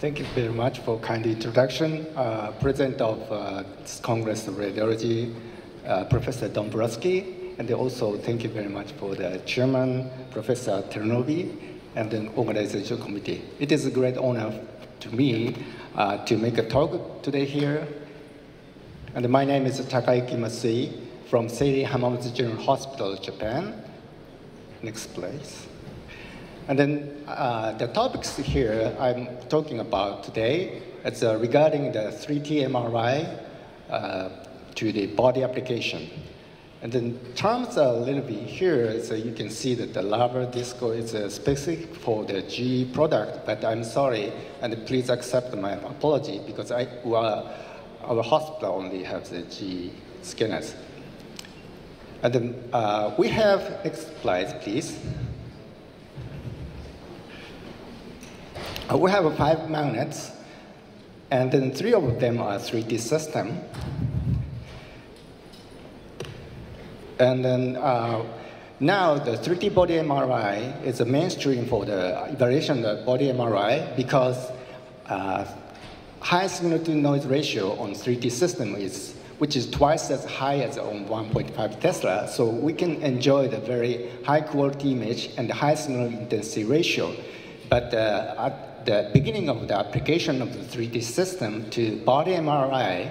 Thank you very much for kind introduction. President of this Congress of Radiology, Professor Dombrowski, and also thank you very much for the Chairman, Professor Ternovi, and the organization committee. It is a great honor to me to make a talk today here. And my name is Takayuki Masui from Seiri Hamamatsu General Hospital, Japan. Next, please. And then the topics here I'm talking about today is regarding the 3D MRI to the body application. And then terms are a little bit here, so you can see that the larval disco is specific for the GE product, but I'm sorry, and please accept my apology because our hospital only has the GE scanners. And then we have, next slide, please. We have 5 magnets, and then 3 of them are 3D system. And then now the 3D body MRI is a mainstream for the evaluation of the body MRI because high signal-to-noise ratio on 3D system which is twice as high as on 1.5 Tesla, so we can enjoy the very high-quality image and the high signal intensity ratio. But at the beginning of the application of the 3D system to body MRI,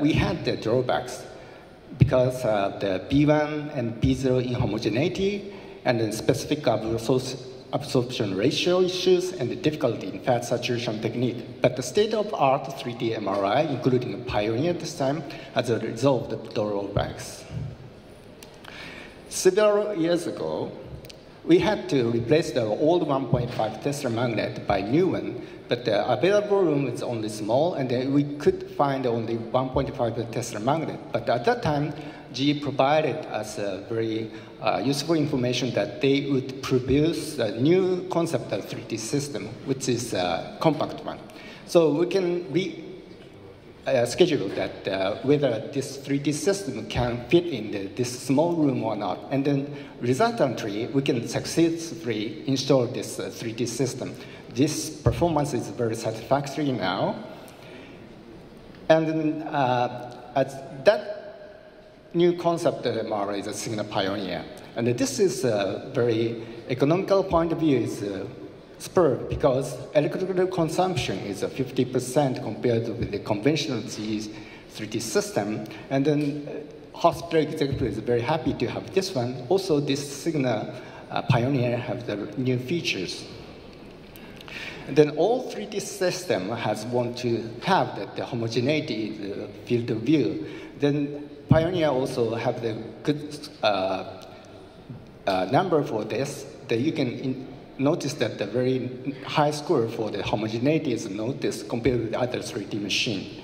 we had the drawbacks because of the B1 and B0 inhomogeneity and then specific absorption ratio issues and the difficulty in fat saturation technique. But the state-of-art 3D MRI, including Pioneer this time, has resolved the drawbacks. Several years ago, we had to replace the old 1.5 Tesla magnet by new one, but the available room is only small, and then we could find only 1.5 Tesla magnet. But at that time, GE provided us a very useful information that they would produce a new concept of 3D system, which is a compact one. So we can schedule that whether this 3D system can fit in this small room or not. And then resultantly, we can successfully install this 3D system. This performance is very satisfactory now. And then that new concept of MRI is a signal pioneer. And this is a very economical point of view is spurred because electrical consumption is 50% compared with the conventional 3D system. And then hospital executive is very happy to have this one. Also, this signal pioneer have the new features. And then all 3D system has want to have the homogeneity, the field of view. Then Pioneer also have the good number for this, that you can notice that the very high score for the homogeneity is noticed compared with the other 3D machine.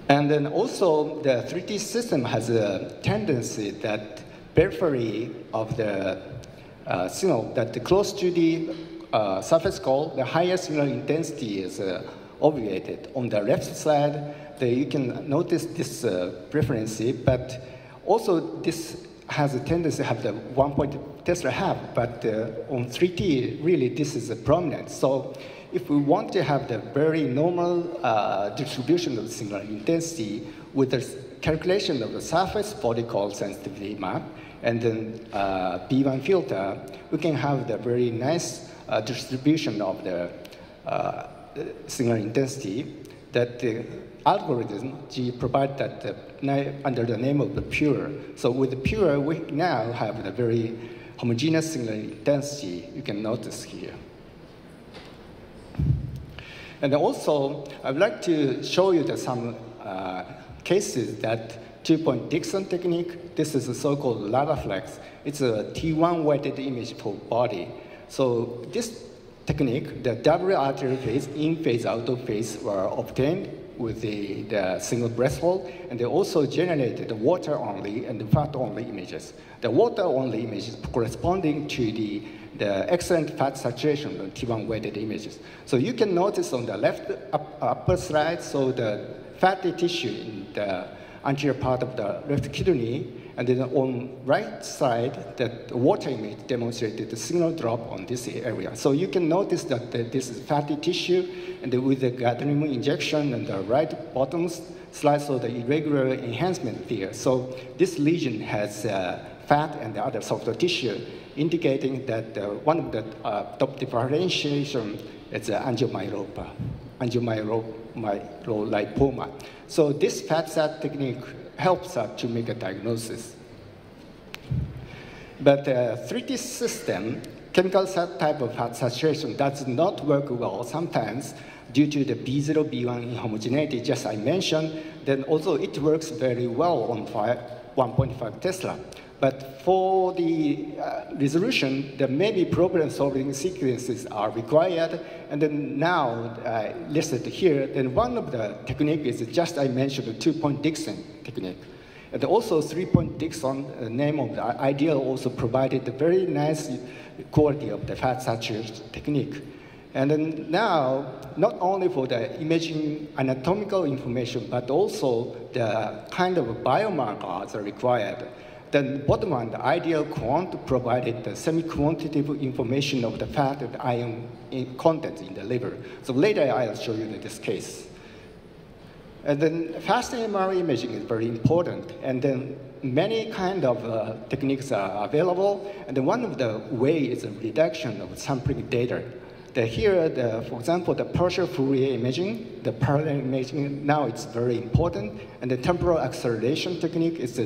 And then also the 3D system has a tendency that periphery of the signal that close to the surface call, the higher signal intensity is obviated. On the left side, you can notice this preference, but also this has a tendency to have the 1 Tesla have, but on 3D, really this is prominent. So if we want to have the very normal distribution of signal intensity with the calculation of the surface body call sensitivity map, and then B1 filter, we can have the very nice distribution of the signal intensity that the algorithm GE provides that under the name of the Pure. So with the Pure, we now have the very homogeneous signal intensity you can notice here. And also, I'd like to show you some cases that two-point Dixon technique, this is a so-called Ladaflex. It's a T1 weighted image for body. So this technique, the double arterial phase, in phase, out of phase were obtained with the single breath hold, and they also generated the water-only and the fat-only images. The water-only image is corresponding to the excellent fat saturation of T1 weighted images. So you can notice on the left upper slide, so the fatty tissue in the anterior part of the left kidney, and then on right side, the water image demonstrated the signal drop on this area. So you can notice that this is fatty tissue, and with the gadolinium injection and the right bottom slice of the irregular enhancement there. So this lesion has fat and the other softer tissue, indicating that one of the top differentiation is angiomyolipoma. So this FAT-SAT technique helps us to make a diagnosis. But 3D system, chemical type of fat saturation does not work well sometimes due to the B0, B1 inhomogeneity, just I mentioned. Then also it works very well on 1.5 Tesla. But for the resolution, there may be problem-solving sequences are required. And then now listed here, then one of the techniques is just I mentioned the 2-point Dixon technique. And also 3-point Dixon, the name of the ideal, also provided a very nice quality of the fat saturation technique. And then now, not only for the imaging anatomical information, but also the kind of biomarkers are required. Then bottom one, the ideal quant provided the semi-quantitative information of the fat and iron content in the liver. So later I'll show you this case. And then fast MRI imaging is very important. And then many kind of techniques are available. And then one of the ways is a reduction of sampling data. Here, for example, the partial Fourier imaging, the parallel imaging, now it's very important. And the temporal acceleration technique is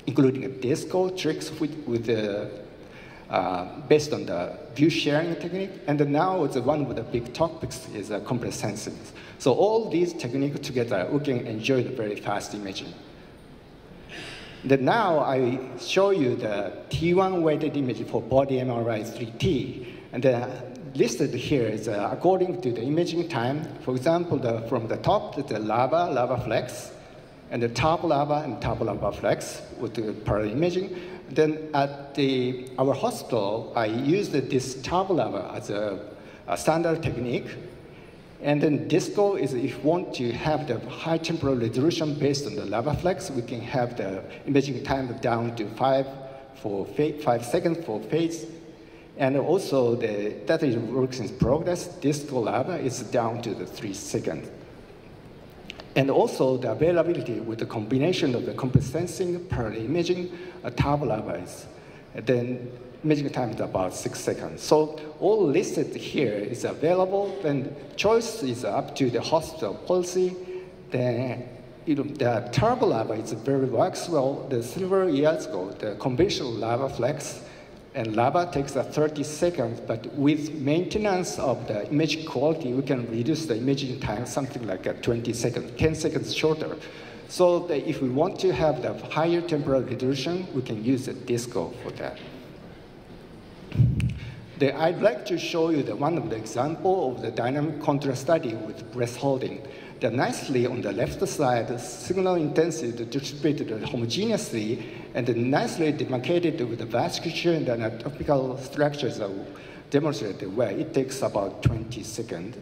including a disco tricks with based on the view sharing technique. And then now it's one of the big topics is complex sensing. So all these techniques together, we can enjoy the very fast imaging. Then now I show you the T1 weighted image for body MRI 3T. And listed here is according to the imaging time. For example, from the top, the lava flex, and the top lava and top lava flex with the parallel imaging. Then at our hospital, I used this top lava as a standard technique. And then disco is if you want to have the high temporal resolution based on the lava flex, we can have the imaging time down to 5 seconds for phase. And also that is works in progress. Disco lava is down to the 3 seconds. And also the availability with the combination of the complex sensing, parallel imaging, top lava is, then imaging time is about 6 seconds. So all listed here is available, and choice is up to the hospital policy. The turbo lava is very works well. Several years ago, the conventional lava flex and lava takes 30 seconds, but with maintenance of the image quality, we can reduce the imaging time something like 20 seconds, 10 seconds shorter. So if we want to have the higher temporal resolution, we can use a disco for that. I'd like to show you one of the example of the dynamic contrast study with breast holding. Nicely on the left side, the signal intensity distributed homogeneously and nicely demarcated with the vasculature and the anatomical structures are demonstrated where it takes about 20 seconds.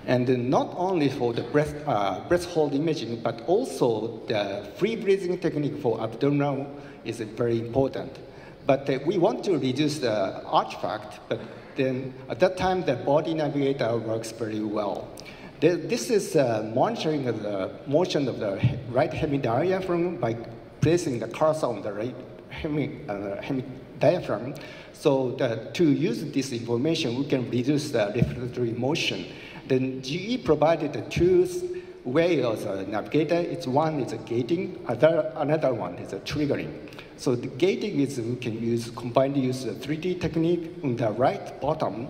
And not only for the breast hold imaging, but also the free breathing technique for abdominal is very important. But we want to reduce the artifact, but then at that time the body navigator works very well. This is monitoring of the motion of the right hemidiaphragm by placing the cursor on the right hemidiaphragm. So to use this information, we can reduce the refractory motion. Then GE provided the two ways of navigator. One is a gating, another one is a triggering. So the gating is we can combine use the 3D technique on the right bottom.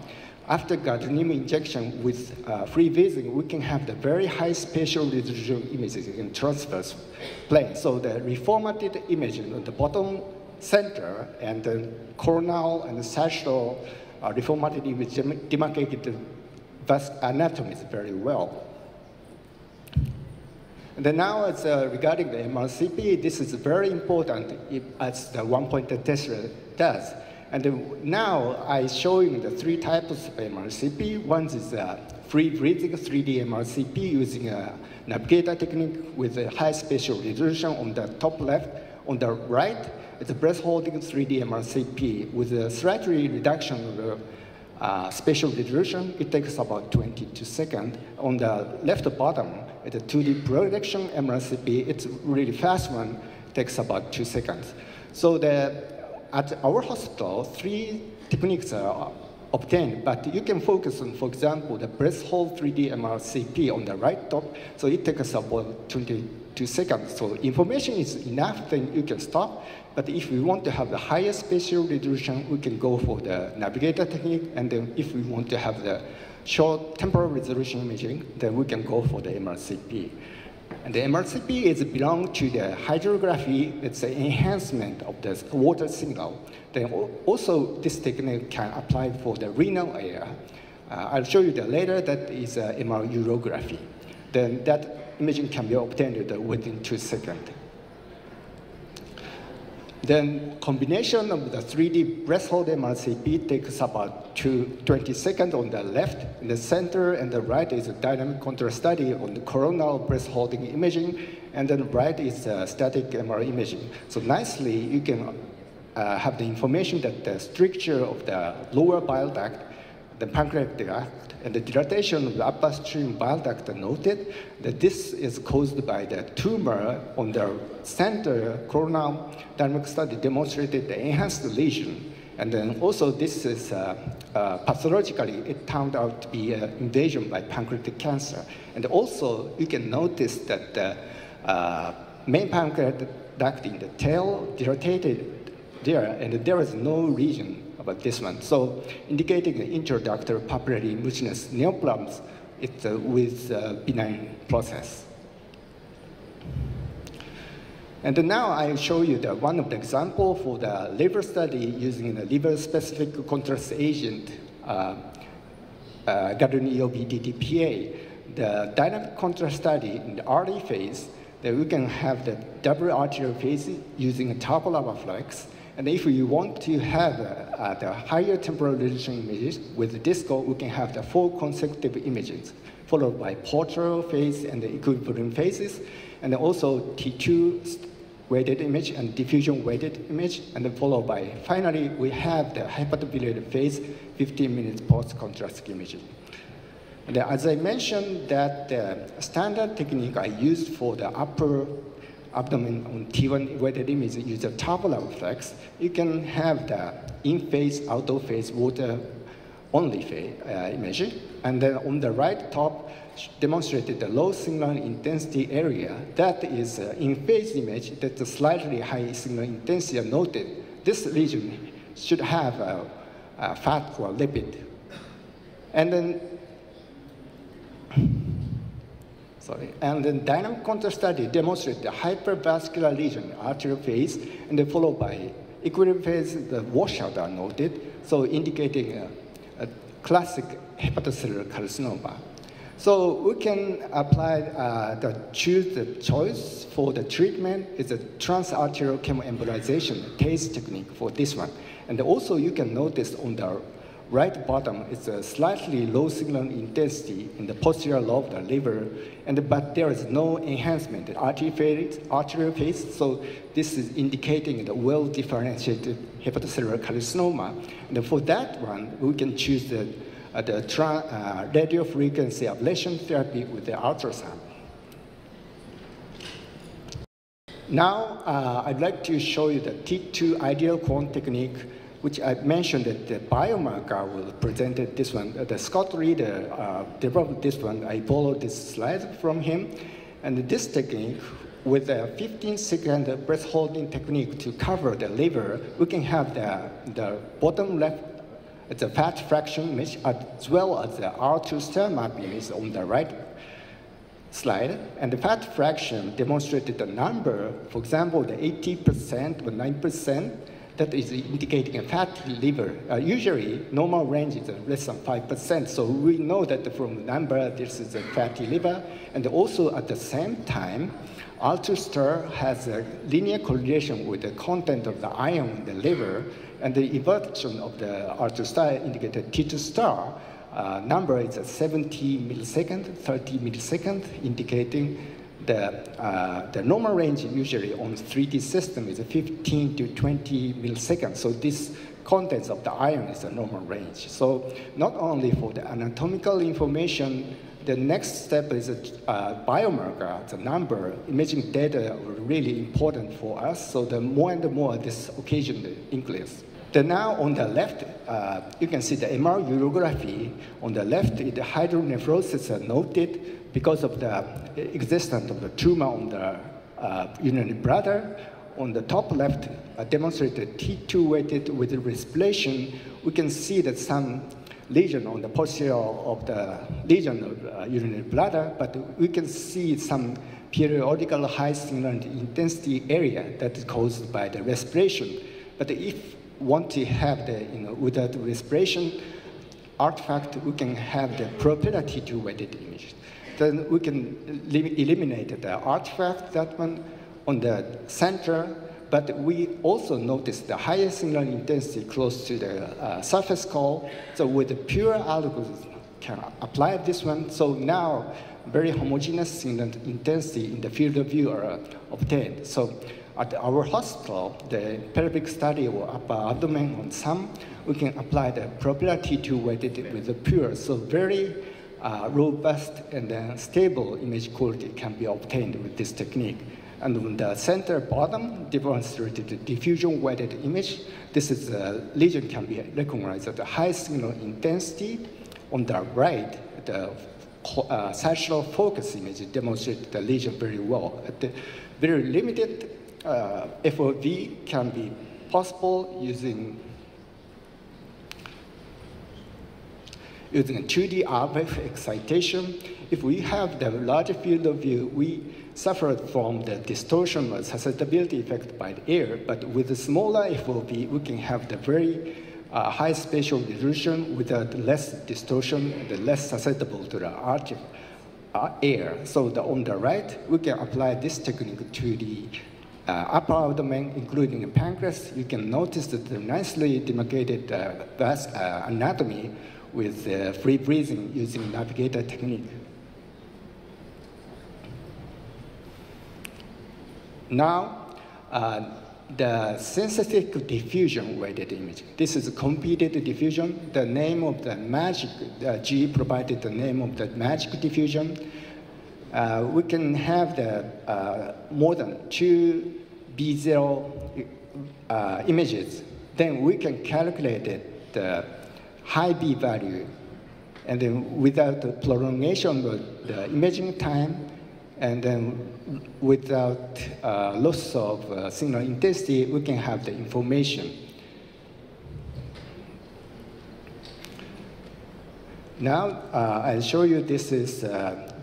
After gadolinium injection with free breathing, we can have the very high spatial resolution images in transverse plane. So the reformatted image on the bottom center and the coronal and the sagittal reformatted image demarcated the anatomy very well. And then now it's regarding the MRCP, this is very important as the 1-point test does. And now I show you the three types of MRCP. One is free-breathing 3D MRCP using a navigator technique with a high spatial resolution on the top left. On the right, it's a breath-holding 3D MRCP with a slight reduction of the spatial resolution. It takes about 22 seconds. On the left bottom, it's a 2D projection MRCP. It's a really fast one. It takes about 2 seconds. So at our hospital, 3 techniques are obtained, but you can focus on, for example, the breath hold 3D MRCP on the right top. So it takes about 22 seconds. So information is enough, then you can stop. But if we want to have the highest spatial resolution, we can go for the navigator technique. And then if we want to have the short temporal resolution imaging, then we can go for the MRCP. And the MRCP belongs to the hydrography. It's an enhancement of the water signal. Then also, this technique can apply for the renal area. I'll show you that later. That is MR urography. Then that imaging can be obtained within 2 seconds. Then combination of the 3D breath hold MRCP takes about 20 seconds on the left. In the center and the right is a dynamic contrast study on the coronal breath holding imaging, and then right is static MR imaging. So nicely, you can have the information that the structure of the lower bile duct, the pancreatic duct, and the dilatation of the upstream bile duct are noted, that this is caused by the tumor on the center coronal dynamic study demonstrated the enhanced lesion. And then also this is pathologically, it turned out to be an invasion by pancreatic cancer. And also you can notice that the main pancreatic duct in the tail dilated there, and there is no region about this one. So indicating the intraductal papillary mucinous neoplasms, it's with benign process. And now I'll show you one of the examples for the liver study using the liver-specific contrast agent, gadolinium-EOB-DDPA. The dynamic contrast study in the early phase, that we can have the double arterial phase using a tubular flex. And if we want to have the higher temporal resolution images with the disco, we can have the 4 consecutive images, followed by portal phase and the equilibrium phases, and then also T2 weighted image and diffusion weighted image, and then followed by, finally, we have the hepatobiliary phase, 15 minutes post-contrast imaging. And as I mentioned, that the standard technique I used for the upper abdomen on T1 weighted image use a tubular flex. You can have the in-phase, out-of-phase, water-only phase image. And then on the right top, demonstrated the low signal intensity area. That is in-phase image that the slightly high signal intensity are noted. This region should have a fat or lipid. And then dynamic contrast study demonstrated the hypervascular lesion, arterial phase, and then followed by equilibrium phase, the washout are noted, so indicating a classic hepatocellular carcinoma. So we can apply choose the choice for the treatment is a transarterial chemoembolization TACE technique for this one. And also you can notice on the right bottom is a slightly low signal intensity in the posterior lobe of the liver, but there is no enhancement in arterial phase, so this is indicating the well-differentiated hepatocellular carcinoma. And for that one, we can choose the radiofrequency ablation therapy with the ultrasound. Now, I'd like to show you the T2 ideal cone technique, which I mentioned that the biomarker will present this one. The Scott Reeder developed this one. I borrowed this slide from him. And this technique, with a 15-second breath holding technique to cover the liver, we can have the bottom left, it's a fat fraction image, as well as the R2 stem-up image on the right slide. And the fat fraction demonstrated the number, for example, the 80% or 9%. that is indicating a fatty liver. Usually, normal range is less than 5%, so we know that from the number, this is a fatty liver. And also at the same time, ultrastar has a linear correlation with the content of the iron in the liver, and the inversion of the ultrastar indicated T2 star number is 70 millisecond, 30 millisecond, indicating the normal range usually on 3D system is 15 to 20 milliseconds. So this contents of the iron is a normal range. So not only for the anatomical information, the next step is a biomarker, the number, imaging data are really important for us. So the more and more this occasion increases. Then now on the left, you can see the MR urography. On the left, the hydronephrosis are noted because of the existence of the tumor on the urinary bladder. On the top left, demonstrated T2 weighted with respiration. We can see that some lesion on the posterior of the lesion of urinary bladder, but we can see some periodical high signal intensity area that is caused by the respiration. But if want to have the, without respiration artifact, we can have the propeller T2 weighted image. Then we can eliminate the artifact, that one on the center, but we also notice the higher signal intensity close to the surface core. So with the pure algorithm, can apply this one. So now very homogeneous signal intensity in the field of view are obtained. So at our hospital, the pelvic study or upper abdomen on some, we can apply the propeller T2 weighted with the pure. So very robust and stable image quality can be obtained with this technique. And on the center bottom, demonstrated the diffusion weighted image. This is a lesion can be recognized at the high signal intensity. On the right, the sagittal focus image demonstrates the lesion very well. At the very limited FOV can be possible using a 2D RF excitation. If we have the larger field of view, we suffered from the distortion or susceptibility effect by the air, but with the smaller FOV, we can have the very high spatial resolution without less distortion and less susceptible to the air. So on the right, we can apply this technique to the upper abdomen, including the pancreas. You can notice that the nicely demarcated anatomy with free breathing using navigator technique. Now, the synthetic diffusion weighted image. This is a computed diffusion. The name of the magic, G provided the name of the magic diffusion. We can have the more than 2 B0 images. Then we can calculate the high B value. And then without the prolongation of the imaging time, and then without loss of signal intensity, we can have the information. Now, I'll show you this is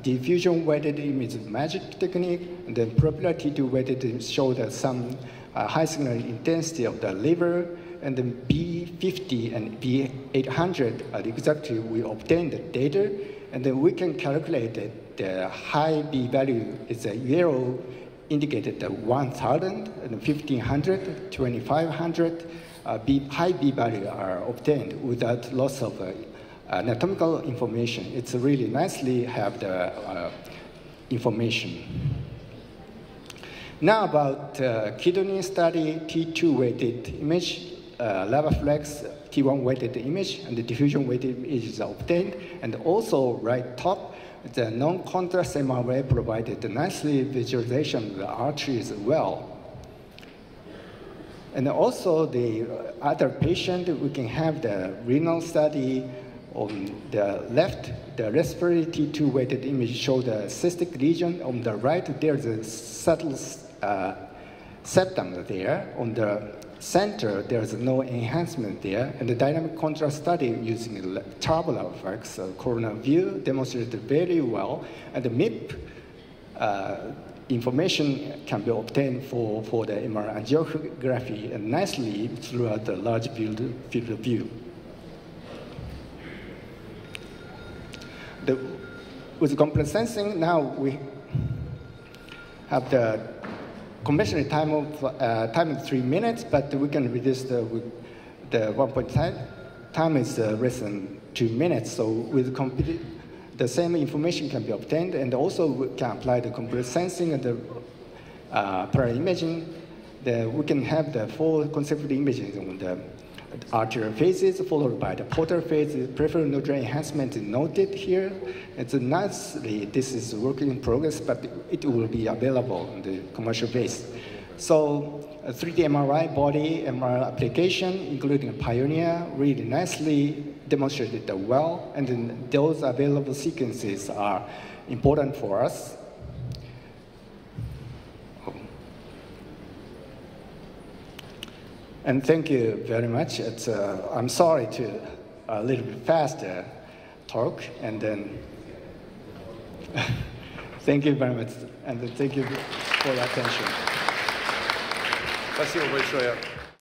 diffusion weighted image magic technique, and then propeller T2 weighted show that some high signal intensity of the liver, and then B50 and B800 are exactly we obtained the data, and then we can calculate it. The high B value is a yellow indicated the 1,000 and 1,500, 2,500. High B value are obtained without loss of anatomical information. It's really nicely have the information. Now about kidney study, T2 weighted image, Lavaflex T1 weighted image, and the diffusion weighted image is obtained. And also right top, the non-contrast MRI provided nicely visualization of the artery as well. And also the other patient, we can have the renal study. On the left, the respiratory T2 weighted image show the cystic lesion. On the right, there's a subtle septum there. On the center, there's no enhancement there. And the dynamic contrast study using tabular effects, corner view, demonstrated very well. And the MIP information can be obtained for the MRI angiography and nicely throughout the large field of view. With computer sensing, now we have the conventional time of 3 minutes, but we can reduce the 1 point time is less than 2 minutes. So with the same information can be obtained, and also we can apply the computer sensing and the parallel imaging. We can have the 4 consecutive images on the arterial phases, followed by the portal phase. Peripheral nodal enhancement is noted here. It's nicely, this is work in progress, but it will be available on the commercial base. So 3D MRI body MRI application, including Pioneer, really nicely demonstrated well, and then those available sequences are important for us. And thank you very much. I'm sorry to a little bit faster talk, and then thank you very much, and thank you for your attention. Спасибо большое.